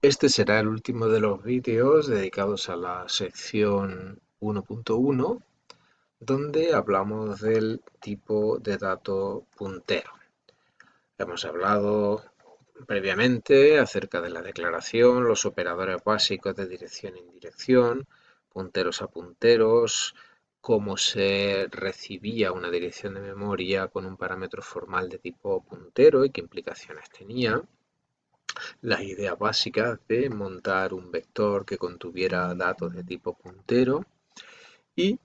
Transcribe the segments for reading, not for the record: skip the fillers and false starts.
Este será el último de los vídeos dedicados a la sección 1.1, donde hablamos del tipo de dato puntero. Hemos hablado previamente acerca de la declaración, los operadores básicos de dirección e indirección, punteros a punteros, cómo se recibía una dirección de memoria con un parámetro formal de tipo puntero y qué implicaciones tenía. Las ideas básicas de montar un vector que contuviera datos de tipo puntero y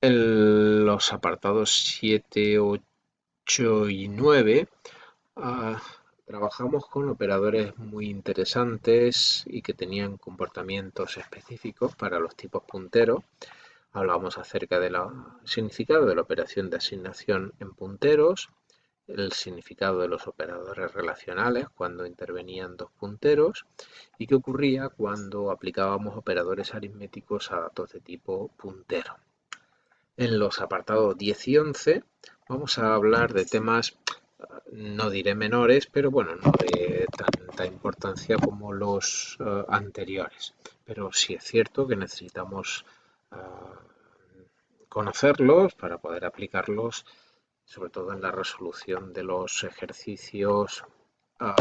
en los apartados 7, 8 y 9 ah, trabajamos con operadores muy interesantes y que tenían comportamientos específicos para los tipos punteros. Hablamos acerca del significado de la operación de asignación en punteros, el significado de los operadores relacionales cuando intervenían dos punteros y qué ocurría cuando aplicábamos operadores aritméticos a datos de tipo puntero. En los apartados 10 y 11 vamos a hablar de temas, no diré menores, pero bueno, no de tanta importancia como los anteriores. Pero sí es cierto que necesitamos conocerlos para poder aplicarlos, sobre todo en la resolución de los ejercicios uh,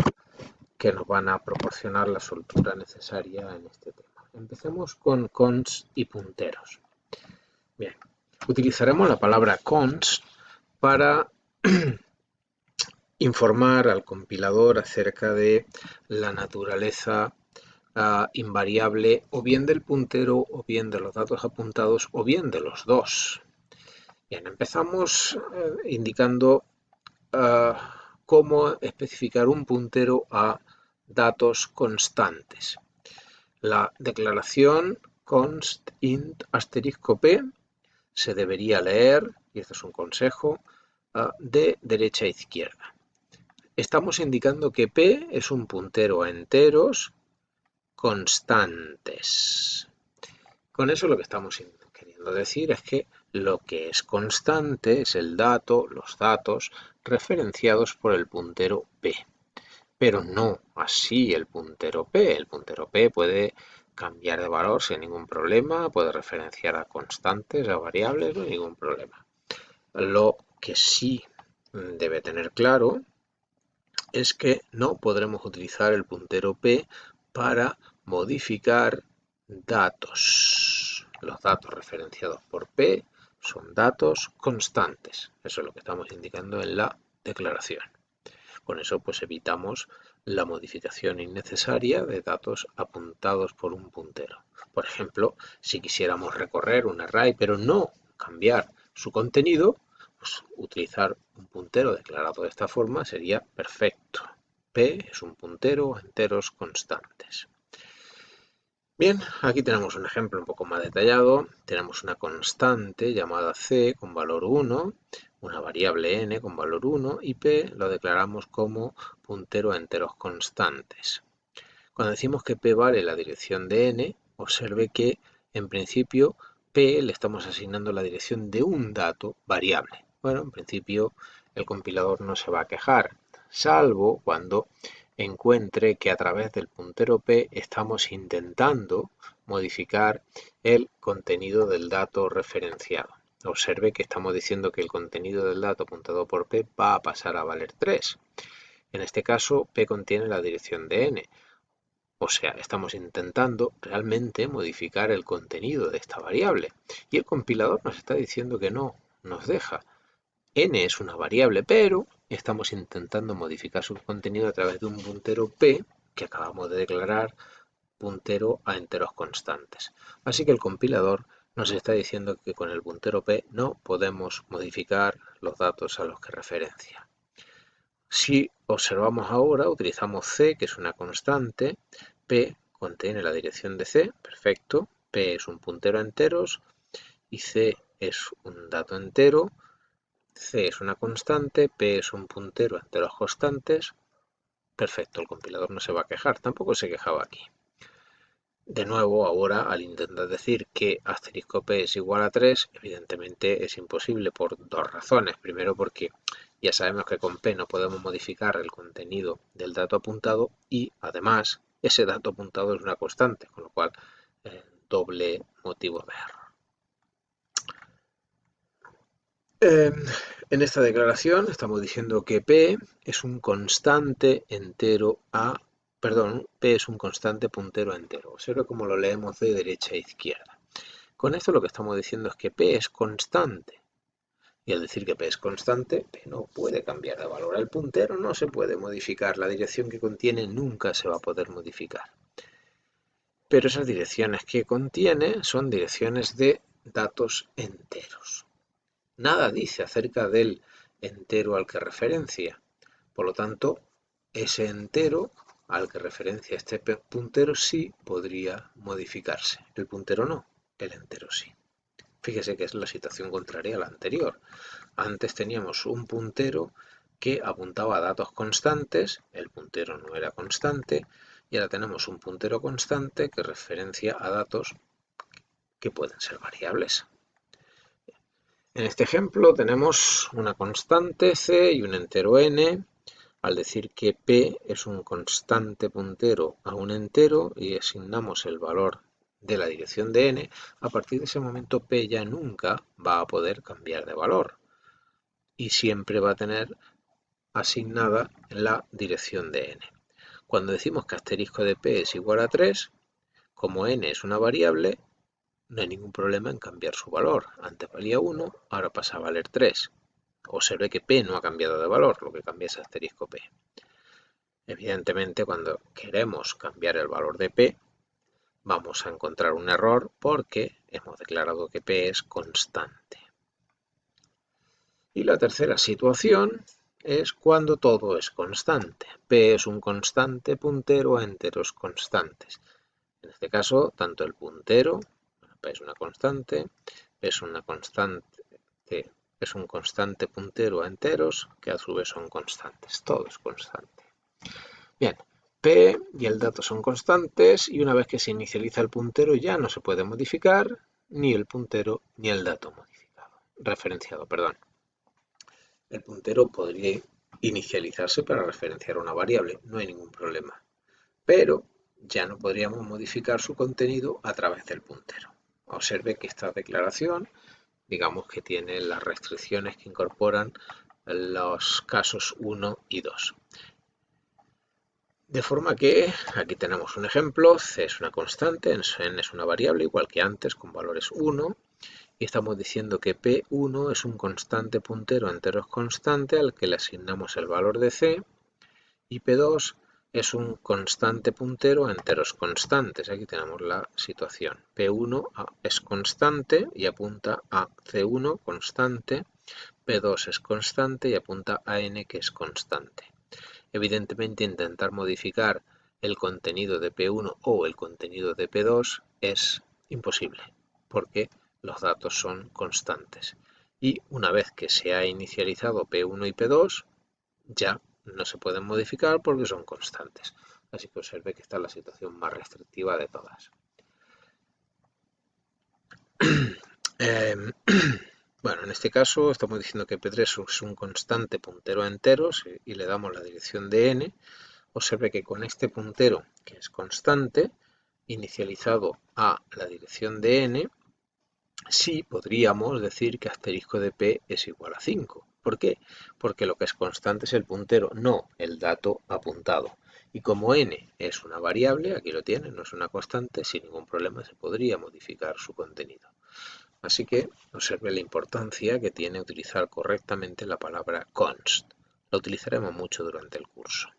que nos van a proporcionar la soltura necesaria en este tema. Empecemos con const y punteros. Bien, utilizaremos la palabra const para informar al compilador acerca de la naturaleza invariable o bien del puntero o bien de los datos apuntados o bien de los dos. Bien, empezamos indicando cómo especificar un puntero a datos constantes. La declaración const int asterisco p se debería leer, y este es un consejo, de derecha a izquierda. Estamos indicando que p es un puntero a enteros constantes. Con eso lo que estamos queriendo decir es que lo que es constante es el dato, los datos referenciados por el puntero p. Pero no así el puntero p. El puntero p puede cambiar de valor sin ningún problema, puede referenciar a constantes, a variables, no hay ningún problema. Lo que sí debe tener claro es que no podremos utilizar el puntero p para modificar datos. Los datos referenciados por p son datos constantes. Eso es lo que estamos indicando en la declaración. Con eso pues evitamos la modificación innecesaria de datos apuntados por un puntero. Por ejemplo, si quisiéramos recorrer un array pero no cambiar su contenido, pues utilizar un puntero declarado de esta forma sería perfecto. P es un puntero a enteros constantes. Bien, aquí tenemos un ejemplo un poco más detallado. Tenemos una constante llamada c con valor 1, una variable n con valor 1 y p lo declaramos como puntero a enteros constantes. Cuando decimos que p vale la dirección de n, observe que en principio p le estamos asignando la dirección de un dato variable. Bueno, en principio el compilador no se va a quejar, salvo cuando encuentre que a través del puntero p estamos intentando modificar el contenido del dato referenciado. Observe que estamos diciendo que el contenido del dato apuntado por p va a pasar a valer 3. En este caso, p contiene la dirección de n. O sea, estamos intentando realmente modificar el contenido de esta variable. Y el compilador nos está diciendo que no, nos deja. N es una variable, pero estamos intentando modificar su contenido a través de un puntero p que acabamos de declarar puntero a enteros constantes. Así que el compilador nos está diciendo que con el puntero p no podemos modificar los datos a los que referencia. Si observamos ahora, utilizamos c, que es una constante, p contiene la dirección de c, perfecto, p es un puntero a enteros y c es un dato entero, c es una constante, p es un puntero a enteros constantes, perfecto, el compilador no se va a quejar, tampoco se quejaba aquí. De nuevo, ahora, al intentar decir que asterisco p es igual a 3, evidentemente es imposible por dos razones. Primero, porque ya sabemos que con p no podemos modificar el contenido del dato apuntado y, además, ese dato apuntado es una constante, con lo cual doble motivo de error. En esta declaración estamos diciendo que P es un constante entero P es un constante puntero entero. Observe cómo lo leemos de derecha a izquierda. Con esto lo que estamos diciendo es que P es constante. Y al decir que P es constante, P no puede cambiar de valor. El puntero no se puede modificar. La dirección que contiene nunca se va a poder modificar. Pero esas direcciones que contiene son direcciones de datos enteros. Nada dice acerca del entero al que referencia. Por lo tanto, ese entero al que referencia este puntero sí podría modificarse. El puntero no, el entero sí. Fíjese que es la situación contraria a la anterior. Antes teníamos un puntero que apuntaba a datos constantes, el puntero no era constante, y ahora tenemos un puntero constante que referencia a datos que pueden ser variables. En este ejemplo tenemos una constante c y un entero n. Al decir que p es un constante puntero a un entero y asignamos el valor de la dirección de n, a partir de ese momento p ya nunca va a poder cambiar de valor y siempre va a tener asignada la dirección de n. Cuando decimos que asterisco de p es igual a 3, como n es una variable, no hay ningún problema en cambiar su valor. Antes valía 1, ahora pasa a valer 3. Observe que p no ha cambiado de valor, lo que cambia es asterisco p. Evidentemente, cuando queremos cambiar el valor de p, vamos a encontrar un error porque hemos declarado que p es constante. Y la tercera situación es cuando todo es constante. P es un constante puntero a enteros constantes. En este caso, tanto el puntero, P es una constante, es un constante puntero a enteros que a su vez son constantes. Todo es constante. Bien, P y el dato son constantes y una vez que se inicializa el puntero ya no se puede modificar ni el puntero ni el dato referenciado. El puntero podría inicializarse para referenciar una variable, no hay ningún problema, pero ya no podríamos modificar su contenido a través del puntero. Observe que esta declaración, digamos que tiene las restricciones que incorporan los casos 1 y 2. De forma que aquí tenemos un ejemplo, c es una constante, n es una variable, igual que antes, con valores 1, y estamos diciendo que P1 es un constante puntero a enteros constante al que le asignamos el valor de C, y P2 es un constante puntero a enteros constantes. Aquí tenemos la situación. P1 es constante y apunta a C1 constante, P2 es constante y apunta a N que es constante. Evidentemente, intentar modificar el contenido de P1 o el contenido de P2 es imposible, porque los datos son constantes. Y una vez que se ha inicializado P1 y P2, ya no se pueden modificar porque son constantes. Así que observe que esta es la situación más restrictiva de todas. Bueno, en este caso estamos diciendo que P3 es un constante puntero a enteros y le damos la dirección de n. Observe que con este puntero, que es constante, inicializado a la dirección de n, sí podríamos decir que asterisco de p es igual a 5. ¿Por qué? Porque lo que es constante es el puntero, no el dato apuntado. Y como n es una variable, aquí lo tiene, no es una constante, sin ningún problema se podría modificar su contenido. Así que observe la importancia que tiene utilizar correctamente la palabra const. La utilizaremos mucho durante el curso.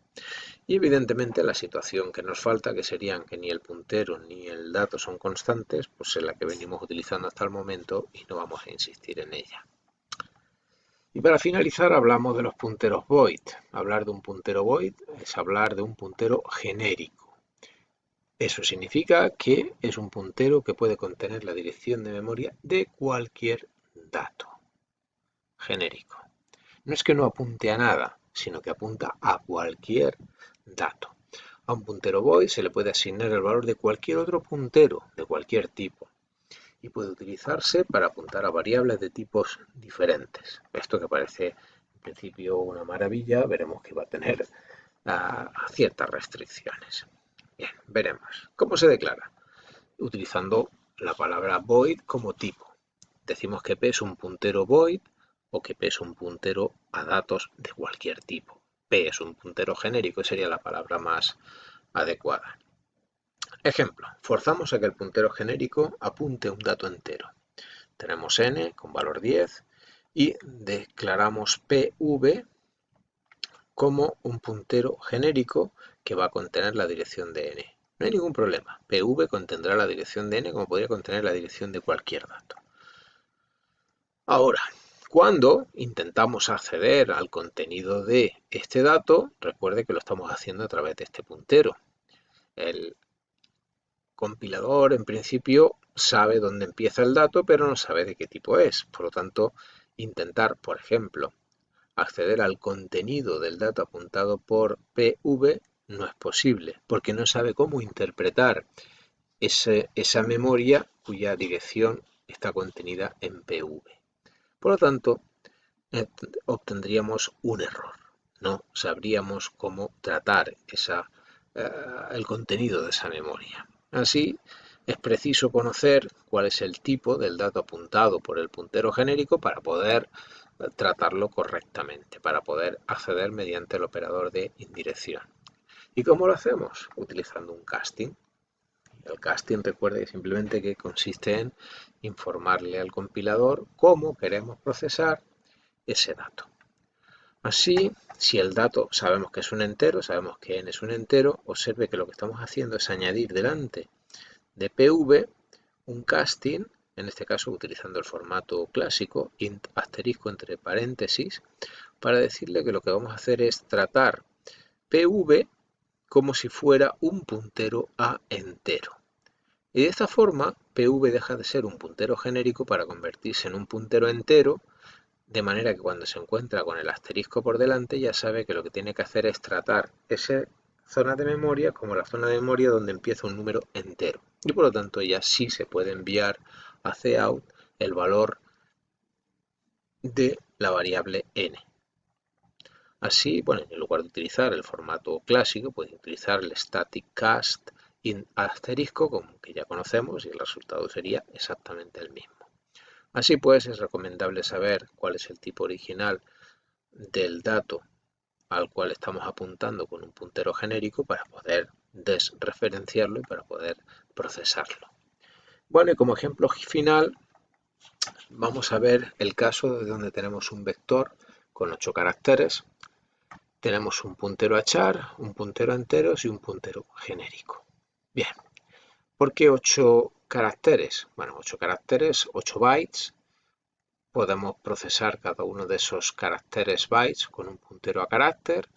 Y evidentemente la situación que nos falta, que serían que ni el puntero ni el dato son constantes, pues es la que venimos utilizando hasta el momento y no vamos a insistir en ella. Y para finalizar hablamos de los punteros void. Hablar de un puntero void es hablar de un puntero genérico. Eso significa que es un puntero que puede contener la dirección de memoria de cualquier dato genérico. No es que no apunte a nada, sino que apunta a cualquier dato. A un puntero void se le puede asignar el valor de cualquier otro puntero, de cualquier tipo, y puede utilizarse para apuntar a variables de tipos diferentes. Esto que parece en principio una maravilla, veremos que va a tener ciertas restricciones. Bien, veremos. ¿Cómo se declara? Utilizando la palabra void como tipo. Decimos que P es un puntero void o que P es un puntero a datos de cualquier tipo. P es un puntero genérico y sería la palabra más adecuada. Ejemplo, forzamos a que el puntero genérico apunte un dato entero. Tenemos n con valor 10 y declaramos pv como un puntero genérico que va a contener la dirección de n. No hay ningún problema. pv contendrá la dirección de n como podría contener la dirección de cualquier dato. Ahora, cuando intentamos acceder al contenido de este dato, recuerde que lo estamos haciendo a través de este puntero. El compilador, en principio, sabe dónde empieza el dato, pero no sabe de qué tipo es. Por lo tanto, intentar, por ejemplo, acceder al contenido del dato apuntado por PV no es posible, porque no sabe cómo interpretar esa memoria cuya dirección está contenida en PV. Por lo tanto, obtendríamos un error. No sabríamos cómo tratar el contenido de esa memoria. Así, es preciso conocer cuál es el tipo del dato apuntado por el puntero genérico para poder tratarlo correctamente, para poder acceder mediante el operador de indirección. ¿Y cómo lo hacemos? Utilizando un casting. El casting, recuerde simplemente que consiste en informarle al compilador cómo queremos procesar ese dato. Así, si el dato sabemos que es un entero, sabemos que n es un entero, observe que lo que estamos haciendo es añadir delante de pv un casting, en este caso utilizando el formato clásico, int asterisco entre paréntesis, para decirle que lo que vamos a hacer es tratar pv como si fuera un puntero a entero. Y de esta forma, pv deja de ser un puntero genérico para convertirse en un puntero entero, de manera que cuando se encuentra con el asterisco por delante ya sabe que lo que tiene que hacer es tratar esa zona de memoria como la zona de memoria donde empieza un número entero. Y por lo tanto ya sí se puede enviar a cout el valor de la variable n. Así, bueno, en lugar de utilizar el formato clásico, puede utilizar el static cast int asterisco, como que ya conocemos, y el resultado sería exactamente el mismo. Así pues, es recomendable saber cuál es el tipo original del dato al cual estamos apuntando con un puntero genérico para poder desreferenciarlo y para poder procesarlo. Bueno, y como ejemplo final vamos a ver el caso de donde tenemos un vector con 8 caracteres. Tenemos un puntero a char, un puntero a enteros y un puntero genérico. Bien, ¿por qué 8 caracteres? Bueno, 8 caracteres, 8 bytes. Podemos procesar cada uno de esos caracteres bytes con un puntero a carácter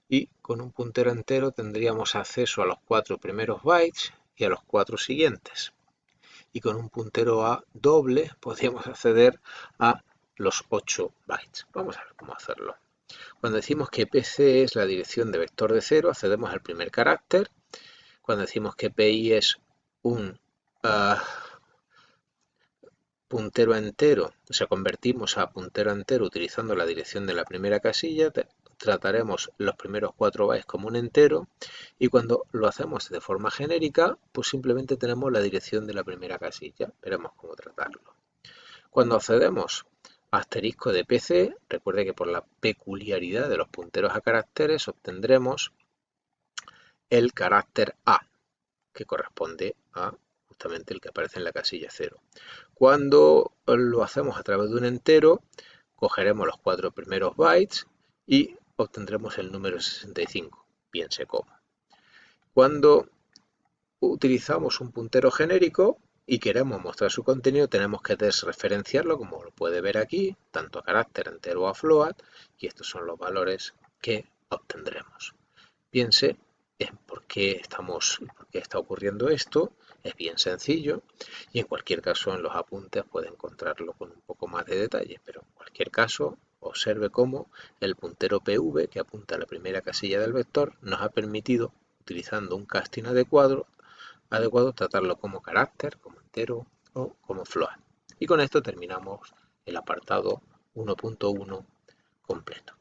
y con un puntero entero tendríamos acceso a los 4 primeros bytes y a los 4 siguientes. Y con un puntero a doble podríamos acceder a los 8 bytes. Vamos a ver cómo hacerlo. Cuando decimos que PC es la dirección de vector de 0, accedemos al primer carácter. Cuando decimos que PI es un puntero entero, o sea, convertimos a puntero entero utilizando la dirección de la primera casilla, trataremos los primeros 4 bytes como un entero y cuando lo hacemos de forma genérica, pues simplemente tenemos la dirección de la primera casilla. Veremos cómo tratarlo. Cuando accedemos a asterisco de PC, recuerde que por la peculiaridad de los punteros a caracteres obtendremos el carácter A, que corresponde a justamente el que aparece en la casilla 0. Cuando lo hacemos a través de un entero, cogeremos los 4 primeros bytes y obtendremos el número 65, piense cómo. Cuando utilizamos un puntero genérico y queremos mostrar su contenido, tenemos que desreferenciarlo, como lo puede ver aquí, tanto a carácter entero o a float, y estos son los valores que obtendremos. Piense en por qué está ocurriendo esto. Es bien sencillo y en cualquier caso en los apuntes puede encontrarlo con un poco más de detalle, pero en cualquier caso observe cómo el puntero PV que apunta a la primera casilla del vector nos ha permitido, utilizando un casting adecuado tratarlo como carácter, como entero o como float. Y con esto terminamos el apartado 1.1 completo.